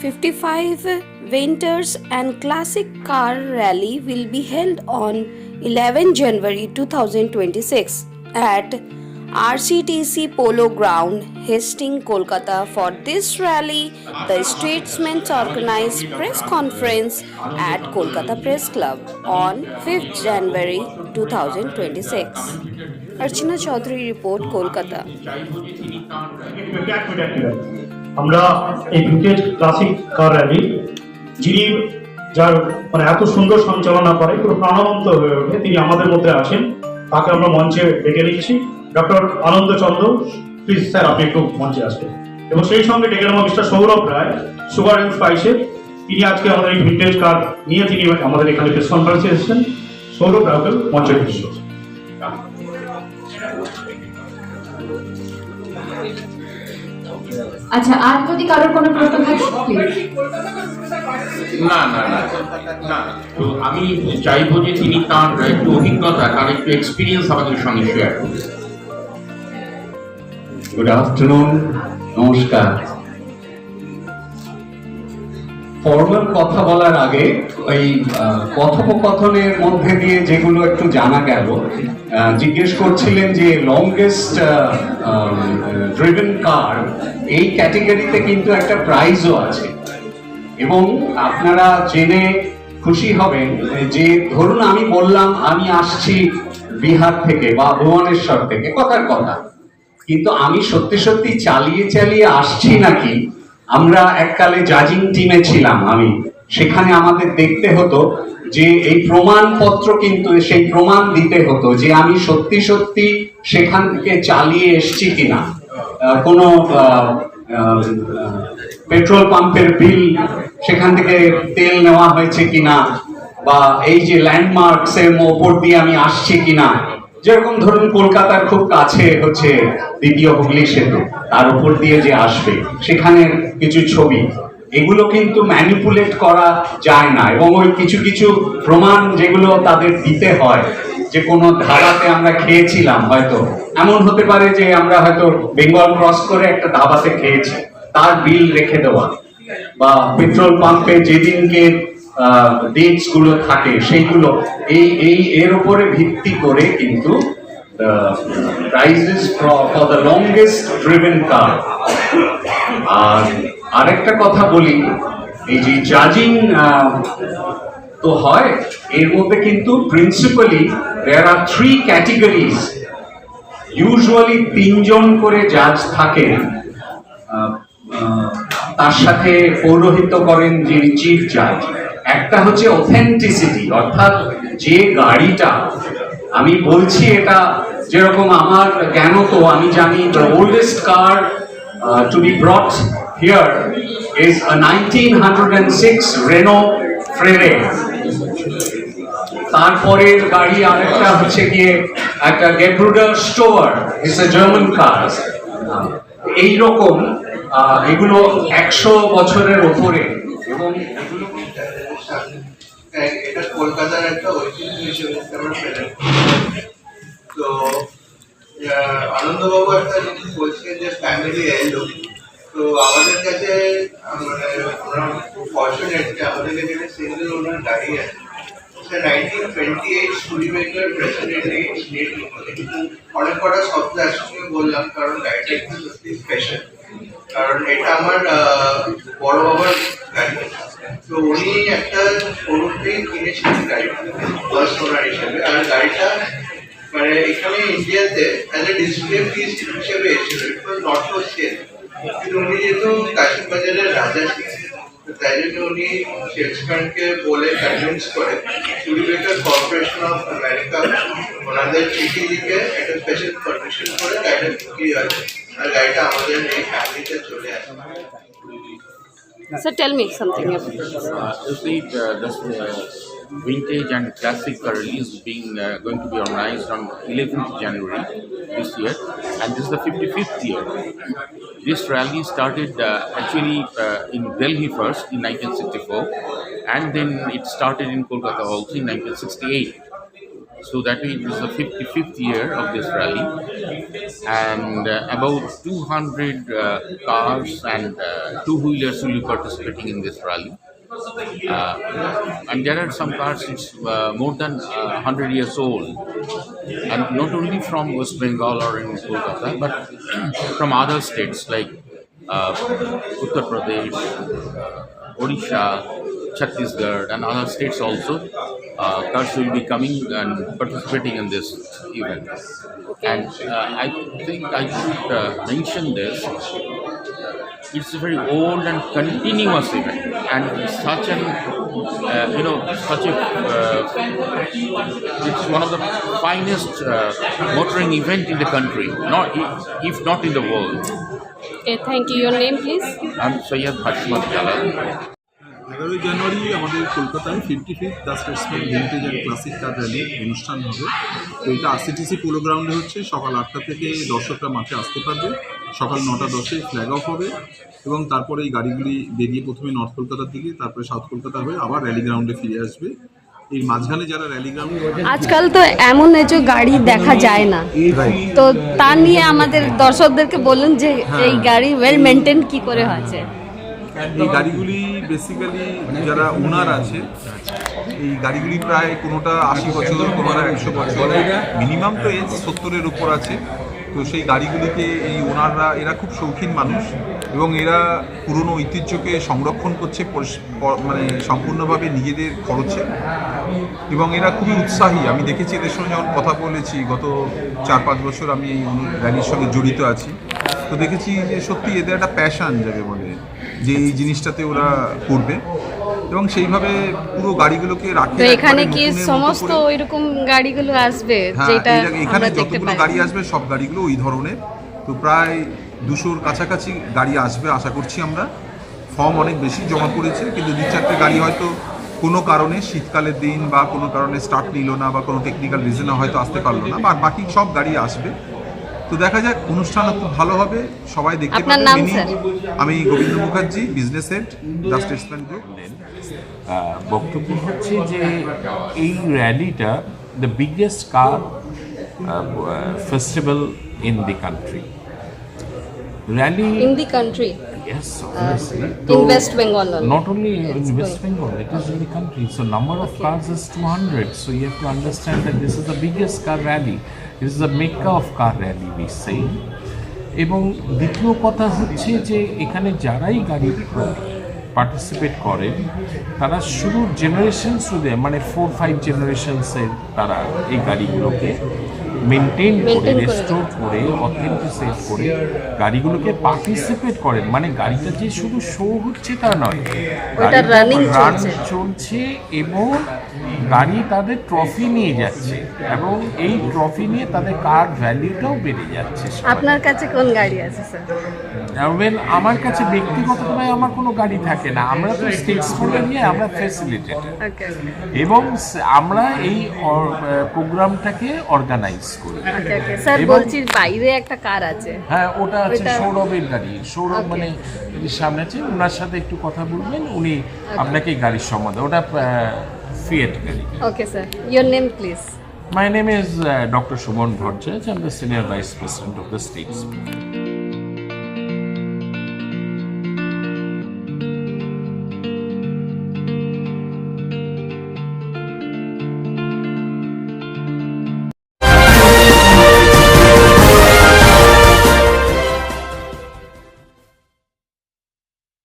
55 Winters and Classic Car Rally will be held on 11 January 2026 at RCTC Polo Ground, Hastings, Kolkata. For this rally, the statesmen organized press conference at Kolkata Press Club on 5th January 2026. Archana Chaudhary report, Kolkata. আমরা এই vintage classic কার rally যিনি যার মানে এত সুন্দর সঞ্চালনা করে পুরো প্রাণবন্ত হয়ে ওঠে তিনি আমাদের মধ্যে আছেন, তাকে আমরা মঞ্চে ডেকে নিচ্ছি। Doctor Anand Chandra, please sir আপনি একটু মঞ্চে আসবেন। এবং সেই সঙ্গে ডেকে নেওয়া mister Sourav Roy, sugar and স্পাইসের, তিনি আজকে আমাদের এই ভিন্টেজ কার নিয়ে তিনি আমাদের এখানে প্রেস কনফারেন্সে এসেছেন। সৌরভ রায়কে মঞ্চে দিচ্ছি। আচ্ছা, আর যদি কারোর কোনো প্রশ্ন থাকে না না না না, তো আমি চাইবো যে তিনি তার একটু অভিজ্ঞতা, তার একটু এক্সপিরিয়েন্স আমাদের সঙ্গে শেয়ার করবেন। গুড আফটারনুন, নমস্কার। ফর্মাল কথা বলার আগে ওই কথোপকথনের মধ্যে দিয়ে যেগুলো একটু জানা গেল, জিজ্ঞেস করছিলেন যে লংগেস্ট ড্রিভেন কার, এই ক্যাটেগরিতে কিন্তু একটা প্রাইজও আছে। এবং আপনারা জেনে খুশি হবেন যে ধরুন আমি বললাম আমি আসছি বিহার থেকে বা ভুবনেশ্বর থেকে, কথার কথা, কিন্তু আমি সত্যি সত্যি চালিয়ে চালিয়ে আসছি নাকি, আমরা এককালে জাজিং টিমে ছিলাম, আমি সেখানে আমাদের দেখতে হতো যে এই প্রমাণপত্র, কিন্তু সেই প্রমাণ দিতে হতো যে আমি সত্যি সত্যি সেখান থেকে চালিয়ে এসছি কিনা, কোনো পেট্রোল পাম্পের বিল সেখান থেকে তেল নেওয়া হয়েছে কিনা, বা এই যে ল্যান্ডমার্কস এর ওপর দিয়ে আমি আসছি কিনা। যেরকম ধরুন কলকাতার খুব কাছে হচ্ছে দ্বিতীয় হুগলি সেতু, তার উপর দিয়ে যে আসবে সেখানে কিছু ছবি, এগুলো কিন্তু ম্যানিপুলেট করা যায় না। এবং ওই কিছু কিছু প্রমাণ যেগুলো তাদের দিতে হয়, যে কোনো ধাবাতে আমরা খেয়েছিলাম, হয়তো এমন হতে পারে যে আমরা হয়তো বেঙ্গল ক্রস করে একটা ধাবাতে খেয়েছি, তার বিল রেখে দেওয়া, বা পেট্রোল পাম্পে যেদিনকে ডেটস গুলো থাকে সেইগুলো, এর উপরে ভিত্তি করে কিন্তু prizes for the longest driven car. আর আরেকটা কথা বলি, এই যে জাজিং তো হয়, এর মধ্যে কিন্তু প্রিন্সিপালি দেয়ার আর 3 ক্যাটেগরিজ। ইউজুয়ালি 3 জন করে জাজ থাকেন, তার সাথে পৌরোহিত্য করেন যিনি চিফ জাজ। একটা হচ্ছে অথেন্টিসিটি, অর্থাৎ যে গাড়িটা আমি বলছি, এটা যেরকম আমার জ্ঞান, তো আমি জানি the oldest car to be brought here is a 1906 Renault Frere. তারপরের গাড়ি আরেকটা হচ্ছে গিয়ে একটা গেব্রুডার স্টোয়ার, ইটস এ জার্মান কার। এইরকম এগুলো 100 বছরের ওপরে। এবং এটা কলকাতার একটা ঐতিহ্য হিসেবে আমরা প্রেজেন্ট। তো আনন্দবাবু একটা জিনিস বলছেন যে ফ্যামিলি এলো, তো আমাদের কাছে মানে ওরা খুব ফর্চুনেট যে আমাদের কাছে একটা সিঙ্গেল ওনার গাড়ি আছে। 1928 স্টুডিমেকার প্রেসিডেন্টলি স্টেট অনেক কটা শব্দ একসঙ্গে বললাম, কারণ গাড়িটা একটু সত্যি স্পেশাল, কারণ এটা আমার বড় বাবার গাড়ি। তো উনি একটা শোরুম থেকে কিনেছিলেন গাড়িটা ফার্স্ট ওনার হিসেবে। আর গাড়িটা মানে এখানে ইন্ডিয়াতে অ্যাজ এ ডিসপ্লে পিস হিসেবে এসেছিল, ইট ওয়াজ নট ফর সেল। কিন্তু উনি যেহেতু কাশিম বাজারের রাজা ছিলেন, তাই জন্য উনি শেক্সপিয়ারকে বলে কনভিন্স করে স্টুডিমেকার কর্পোরেশন অফ আমেরিকা ওনাদের চিঠি লিখে একটা স্পেশাল পারমিশন করে গাড়িটা বিক্রি হয়, আর গাড়িটা আমাদের এই ফ্যামিলিতে চলে আসে। So tell me something about This vintage and classic car rally is going to be organized on 11th January this year, and this is the 55th year. This rally started actually in Delhi first in 1964, and then it started in Kolkata also in 1968. So that is the 55th year of this rally. and about 200 cars and two-wheelers will be participating in this rally. And there are some cars which more than 100 years old, and not only from West Bengal or in Kolkata, but from other states like Uttar Pradesh, Odisha, Chhattisgarh, and other states also. Cars will be coming and participating in this event. And I think I should mention this. It's a very old and continuous event, and such an it's one of the finest motoring event in the country, not if not in the world. Okay, thank you. Your name, please? I'm Sayyid Hashmat Jalal. 11ই জানুয়ারি আমাদের কলকাতায় 55th the Statesman vintage and classic car rally অনুষ্ঠান হবে। তো এটা আরসিটিসি polo গ্রাউন্ডে হচ্ছে। সকাল 8টা থেকে দর্শকরা মাঠে আসতে পারবে। সকাল 9:10 ফ্ল্যাগ অফ হবে এবং তারপরে এই গাড়িগুলি বেরিয়ে প্রথমে নর্থ কলকাতার দিকে, তারপরে সাউথ কলকাতা হয়ে আবার র্যালি গ্রাউন্ডে ফিরে আসবে। এই মাঝখানে যারা র্যালি গ্রাউন্ডে আজকাল তো এমন যে গাড়ি দেখা যায় না, তো তা নিয়ে আমাদের দর্শকদেরকে বলুন যে এই গাড়ি ওয়েল মেনটেন কি করে হয়েছে। এই গাড়িগুলি বেসিক্যালি যারা ওনার আছে, এই গাড়িগুলি প্রায় কোনোটা 80 বছর, কোনোটা 100 বছর, মিনিমাম তো এজ 70-এর উপর আছে। তো সেই গাড়িগুলিকে এই ওনাররা, এরা খুব শৌখিন মানুষ এবং এরা পুরনো ঐতিহ্যকে সংরক্ষণ করছে মানে সম্পূর্ণভাবে নিজেদের খরচে, এবং এরা খুবই উৎসাহী। আমি দেখেছি এদের সঙ্গে যখন কথা বলেছি, গত 4-5 বছর আমি এই র্যালির সঙ্গে জড়িত আছি, তো দেখেছি যে সত্যি এদের একটা প্যাশন যাবে বলে যে এই জিনিসটাতে ওরা করবে এবং সেইভাবে পুরো গাড়িগুলোকে রাখে। এখানে কি সমস্ত ওইরকম গাড়িগুলো আসবে? যেটা এখানে যতগুলো গাড়ি আসবে সব গাড়িগুলো ওই ধরনের। তো প্রায় 200-র কাছাকাছি গাড়ি আসবে আশা করছি আমরা। ফর্ম অনেক বেশি জমা পড়েছে, কিন্তু 2-4টে গাড়ি হয়তো কোনো কারণে শীতকালের দিন বা কোনো কারণে স্টার্ট নিল না বা কোনো টেকনিক্যাল রিজনে হয়তো আসতে পারলো না, বা বাকি সব গাড়ি আসবে। তো দেখা যাক, অনুষ্ঠানটা খুব ভালো হবে, সবাই দেখতে পাবে। আমি Gobinda Mukherjee, business head, the Statesman group. বক্তব্য হচ্ছে যে এই র্যালিটা the biggest car festival in the country. Rally in the country, yes, obviously. in West Bengal only. Not only in West Bengal, it is in the country. So number of cars is 200. So you have to understand that this is the biggest car rally. This is the Mecca of car rally, we say. এবং দ্বিতীয় কথা হচ্ছে যে এখানে যারাই গাড়ি participate করেন তারা শুরু জেনারেশন শুধু মানে 4-5 জেনারেশনসের তারা এই গাড়িগুলোকে মেনটেন করে, রেস্টোর করে, অথেন্টিসেট করে গাড়িগুলোকে পার্টিসিপেট করেন। মানে গাড়িটা যে শুধু শো হচ্ছে তা নয়, রান চলছে এবং গাড়ি তাদের ট্রফি নিয়ে যাচ্ছে এবং এই ট্রফি নিয়ে তাদের কার ভ্যালুটাও বেড়ে যাচ্ছে। আপনার কাছে কোন গাড়ি আছে স্যার? আমার কাছে ব্যক্তিগতভাবে আমার কোনো গাড়ি থাকে না, আমরা তো স্টেটসম্যান নিয়ে আমরা ফ্যাসিলিটেটেড এবং আমরা এই প্রোগ্রামটাকে অর্গানাইজ করি। স্যার বলছি বাইরে একটা কার আছে। হ্যাঁ, ওটা আছে সৌরভের গাড়ি। সৌরভ মানে সামনে আছে, ওনার সাথে একটু কথা বলবেন, উনি আপনাকে গাড়ির সম্বন্ধে, ওটা ফিয়েট গাড়ি। Okay sir, your name please? My name is Dr. Shumon Bhattacharya. I'm the Senior Vice President of the Statesman.